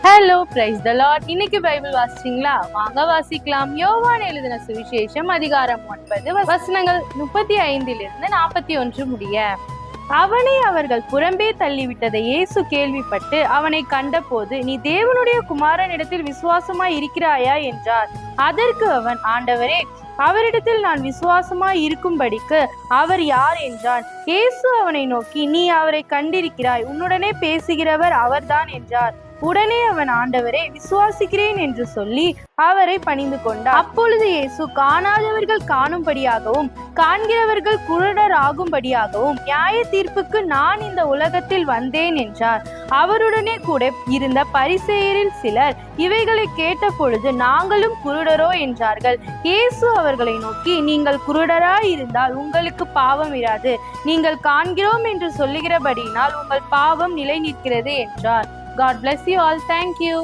Hello, praise the Lord. இன்னைக்கு Bible வாசிச்சீங்களா? வாங்க வாசிக்கலாம். யோவான் எழுதின சுவிசேஷம் அதிகாரம் 9 வசனங்கள் 35 41 முடிய. அவனை அவர்கள் புறம்பே தள்ளிவிட்டதை இயேசு கேள்விப்பட்டு அவனை கண்டபோது, நீ தேவனுடைய குமாரனிடத்தில் விசுவாசமாய் இருக்கிறாயா என்றார். அதற்கு அவன், ஆண்டவரே, அவரிடத்தில் நான் விசுவாசமாய் இருக்கும்படிக்கு அவர் யார் என்றான். இயேசு அவனை நோக்கி, நீ அவரை கண்டிருக்கிறாய், உன்னுடனே பேசுகிறவர் அவர்தான் என்றார். உடனே அவன், ஆண்டவரே, விசுவாசிக்கிறேன் என்று சொல்லி அவரை பணிந்து கொண்டார். அப்பொழுது இயேசு, காணாதவர்கள் காணும்படியாகவும் காண்கிறவர்கள் குருடர் ஆகும்படியாகவும் நியாய தீர்ப்புக்கு நான் இந்த உலகத்தில் வந்தேன் என்றார். அவருடனே கூட இருந்த பரிசேயரில் சிலர் இவைகளை கேட்ட பொழுது, நாங்களும் குருடரோ என்றார்கள். இயேசு அவர்களை நோக்கி, நீங்கள் குருடராய் இருந்தால் உங்களுக்கு பாவம் இராது. நீங்கள் காண்கிறோம் என்று சொல்லுகிறபடியினால் உங்கள் பாவம் நிலை நிற்கிறது என்றார். God bless you all. Thank you.